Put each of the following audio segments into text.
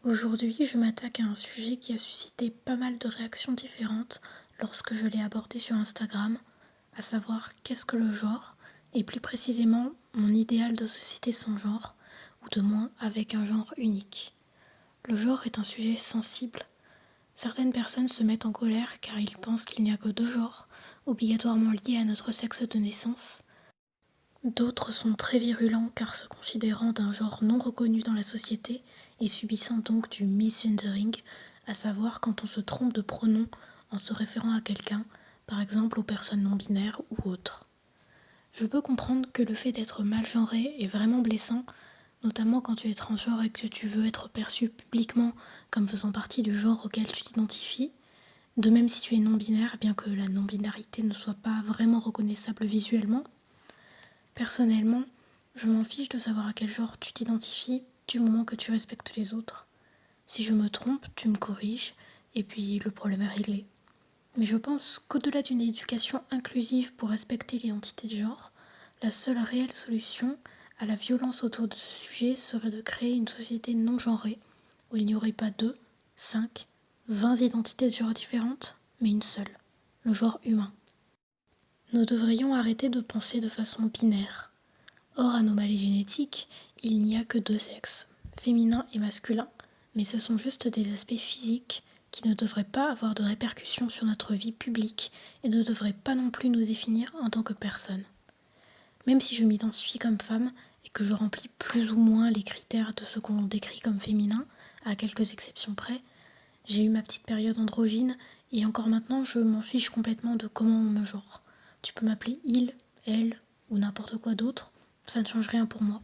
Aujourd'hui, je m'attaque à un sujet qui a suscité pas mal de réactions différentes lorsque je l'ai abordé sur Instagram, à savoir qu'est-ce que le genre, et plus précisément mon idéal de société sans genre, ou de moins avec un genre unique. Le genre est un sujet sensible. Certaines personnes se mettent en colère car ils pensent qu'il n'y a que deux genres, obligatoirement liés à notre sexe de naissance. D'autres sont très virulents car se considérant d'un genre non reconnu dans la société et subissant donc du misgendering, à savoir quand on se trompe de pronom en se référant à quelqu'un, par exemple aux personnes non binaires ou autres. Je peux comprendre que le fait d'être mal genré est vraiment blessant, notamment quand tu es transgenre et que tu veux être perçu publiquement comme faisant partie du genre auquel tu t'identifies. De même si tu es non-binaire, bien que la non-binarité ne soit pas vraiment reconnaissable visuellement. Personnellement, je m'en fiche de savoir à quel genre tu t'identifies du moment que tu respectes les autres. Si je me trompe, tu me corriges et puis le problème est réglé. Mais je pense qu'au-delà d'une éducation inclusive pour respecter l'identité de genre, la seule réelle solution à la violence autour de ce sujet serait de créer une société non genrée où il n'y aurait pas 2, 5, 20 identités de genre différentes, mais une seule, le genre humain. Nous devrions arrêter de penser de façon binaire. Hors anomalie génétique, il n'y a que deux sexes, féminin et masculin, mais ce sont juste des aspects physiques qui ne devraient pas avoir de répercussions sur notre vie publique et ne devraient pas non plus nous définir en tant que personne. Même si je m'identifie comme femme et que je remplis plus ou moins les critères de ce qu'on décrit comme féminin, à quelques exceptions près, j'ai eu ma petite période androgyne et encore maintenant je m'en fiche complètement de comment on me genre. Tu peux m'appeler il, elle ou n'importe quoi d'autre, ça ne change rien pour moi.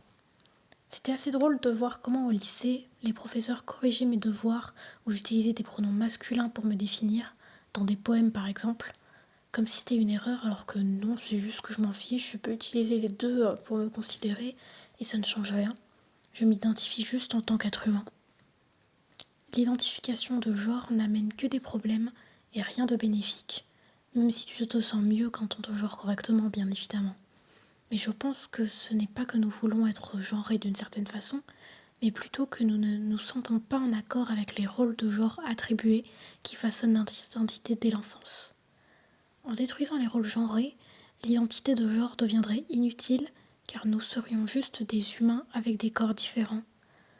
C'était assez drôle de voir comment au lycée, les professeurs corrigeaient mes devoirs où j'utilisais des pronoms masculins pour me définir, dans des poèmes par exemple, comme si c'était une erreur alors que non, c'est juste que je m'en fiche, je peux utiliser les deux pour me considérer et ça ne change rien. Je m'identifie juste en tant qu'être humain. L'identification de genre n'amène que des problèmes et rien de bénéfique, même si tu te sens mieux quand on te genre correctement, bien évidemment. Mais je pense que ce n'est pas que nous voulons être genrés d'une certaine façon, mais plutôt que nous ne nous sentons pas en accord avec les rôles de genre attribués qui façonnent notre identité dès l'enfance. En détruisant les rôles genrés, l'identité de genre deviendrait inutile car nous serions juste des humains avec des corps différents.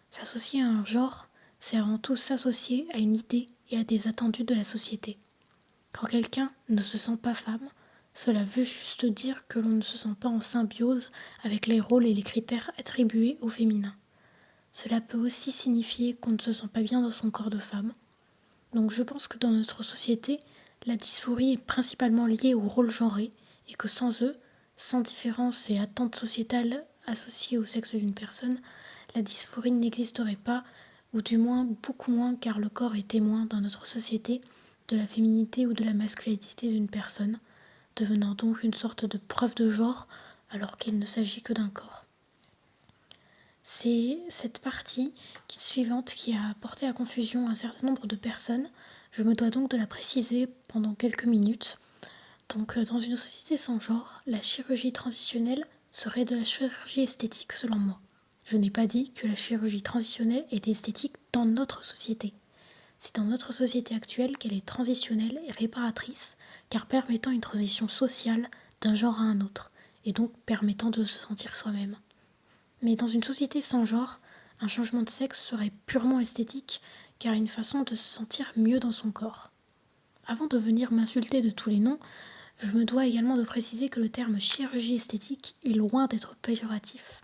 S'associer à un genre, c'est avant tout s'associer à une idée et à des attendus de la société. Quand quelqu'un ne se sent pas femme, cela veut juste dire que l'on ne se sent pas en symbiose avec les rôles et les critères attribués au féminin. Cela peut aussi signifier qu'on ne se sent pas bien dans son corps de femme. Donc je pense que dans notre société, la dysphorie est principalement liée au rôle genré et que sans eux, sans différence et attentes sociétales associées au sexe d'une personne, la dysphorie n'existerait pas, ou du moins beaucoup moins car le corps est témoin dans notre société de la féminité ou de la masculinité d'une personne, devenant donc une sorte de preuve de genre alors qu'il ne s'agit que d'un corps. C'est cette partie suivante qui a porté à confusion un certain nombre de personnes. Je me dois donc de la préciser pendant quelques minutes. Donc, dans une société sans genre, la chirurgie transitionnelle serait de la chirurgie esthétique selon moi. Je n'ai pas dit que la chirurgie transitionnelle était esthétique dans notre société. C'est dans notre société actuelle qu'elle est transitionnelle et réparatrice, car permettant une transition sociale d'un genre à un autre, et donc permettant de se sentir soi-même. Mais dans une société sans genre, un changement de sexe serait purement esthétique, car une façon de se sentir mieux dans son corps. Avant de venir m'insulter de tous les noms, je me dois également de préciser que le terme chirurgie esthétique est loin d'être péjoratif.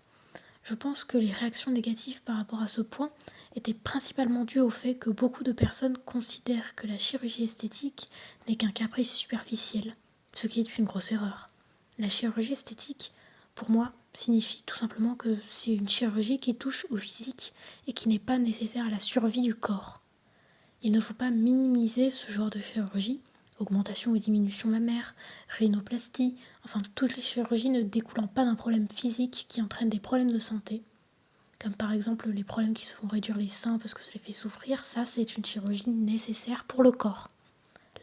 Je pense que les réactions négatives par rapport à ce point étaient principalement dues au fait que beaucoup de personnes considèrent que la chirurgie esthétique n'est qu'un caprice superficiel, ce qui est une grosse erreur. La chirurgie esthétique, pour moi, signifie tout simplement que c'est une chirurgie qui touche au physique et qui n'est pas nécessaire à la survie du corps. Il ne faut pas minimiser ce genre de chirurgie, augmentation ou diminution mammaire, rhinoplastie, enfin toutes les chirurgies ne découlant pas d'un problème physique qui entraîne des problèmes de santé, comme par exemple les problèmes qui se font réduire les seins parce que ça les fait souffrir, ça c'est une chirurgie nécessaire pour le corps.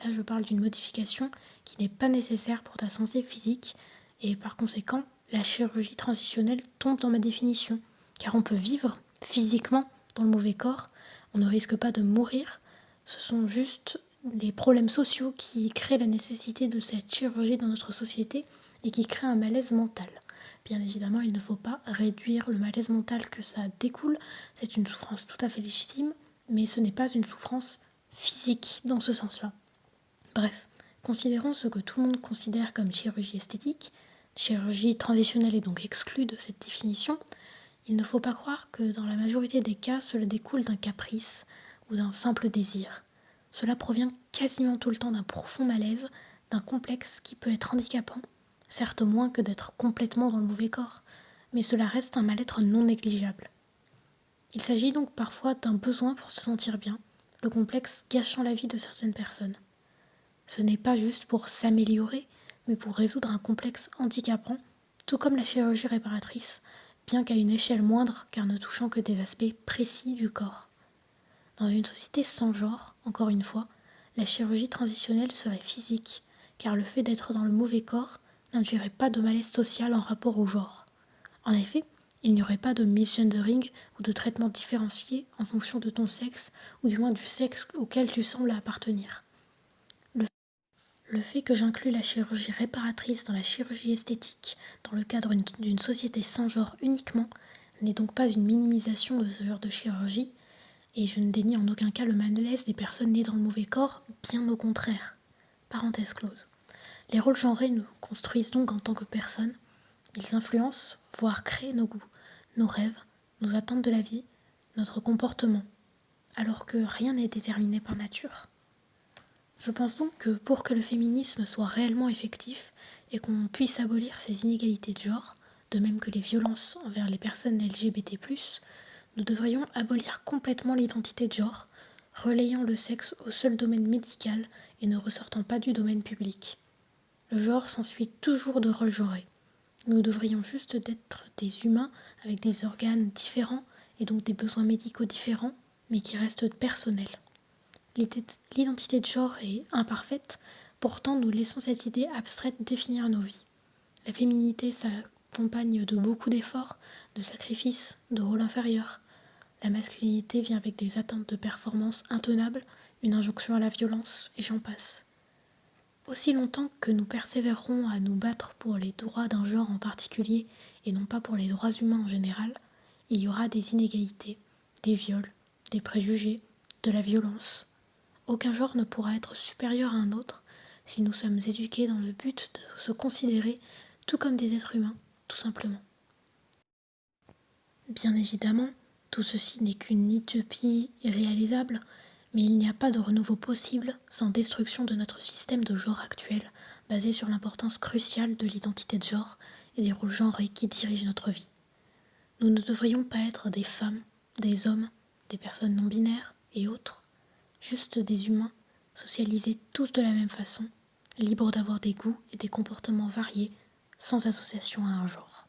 Là je parle d'une modification qui n'est pas nécessaire pour ta santé physique et par conséquent la chirurgie transitionnelle tombe dans ma définition, car on peut vivre physiquement dans le mauvais corps, On ne risque pas de mourir, ce sont juste les problèmes sociaux qui créent la nécessité de cette chirurgie dans notre société et qui créent un malaise mental. Bien évidemment, il ne faut pas réduire le malaise mental que ça découle, c'est une souffrance tout à fait légitime, mais ce n'est pas une souffrance physique dans ce sens-là. Bref, considérons ce que tout le monde considère comme chirurgie esthétique. Chirurgie transitionnelle est donc exclue de cette définition. Il ne faut pas croire que dans la majorité des cas, cela découle d'un caprice ou d'un simple désir. Cela provient quasiment tout le temps d'un profond malaise, d'un complexe qui peut être handicapant, certes moins que d'être complètement dans le mauvais corps, mais cela reste un mal-être non négligeable. Il s'agit donc parfois d'un besoin pour se sentir bien, le complexe gâchant la vie de certaines personnes. Ce n'est pas juste pour s'améliorer, mais pour résoudre un complexe handicapant, tout comme la chirurgie réparatrice, bien qu'à une échelle moindre car ne touchant que des aspects précis du corps. Dans une société sans genre, encore une fois, la chirurgie transitionnelle serait physique, car le fait d'être dans le mauvais corps n'induirait pas de malaise social en rapport au genre. En effet, il n'y aurait pas de misgendering ou de traitement différencié en fonction de ton sexe, ou du moins du sexe auquel tu sembles appartenir. Le fait que j'inclus la chirurgie réparatrice dans la chirurgie esthétique dans le cadre d'une société sans genre uniquement n'est donc pas une minimisation de ce genre de chirurgie, et je ne dénie en aucun cas le malaise des personnes nées dans le mauvais corps, bien au contraire. Parenthèse close. Les rôles genrés nous construisent donc en tant que personnes. Ils influencent, voire créent nos goûts, nos rêves, nos attentes de la vie, notre comportement, alors que rien n'est déterminé par nature. Je pense donc que pour que le féminisme soit réellement effectif et qu'on puisse abolir ces inégalités de genre, de même que les violences envers les personnes LGBT+, nous devrions abolir complètement l'identité de genre, relayant le sexe au seul domaine médical et ne ressortant pas du domaine public. Le genre s'ensuit toujours de rôles genrés. Nous devrions juste être des humains avec des organes différents et donc des besoins médicaux différents, mais qui restent personnels. L'identité de genre est imparfaite, pourtant nous laissons cette idée abstraite définir nos vies. La féminité s'accompagne de beaucoup d'efforts, de sacrifices, de rôles inférieurs. La masculinité vient avec des attentes de performance intenables, une injonction à la violence, et j'en passe. Aussi longtemps que nous persévérerons à nous battre pour les droits d'un genre en particulier et non pas pour les droits humains en général, il y aura des inégalités, des viols, des préjugés, de la violence. Aucun genre ne pourra être supérieur à un autre si nous sommes éduqués dans le but de se considérer tout comme des êtres humains, tout simplement. Bien évidemment, tout ceci n'est qu'une utopie irréalisable, mais il n'y a pas de renouveau possible sans destruction de notre système de genre actuel, basé sur l'importance cruciale de l'identité de genre et des rôles genrés qui dirigent notre vie. Nous ne devrions pas être des femmes, des hommes, des personnes non binaires et autres, juste des humains, socialisés tous de la même façon, libres d'avoir des goûts et des comportements variés, sans association à un genre.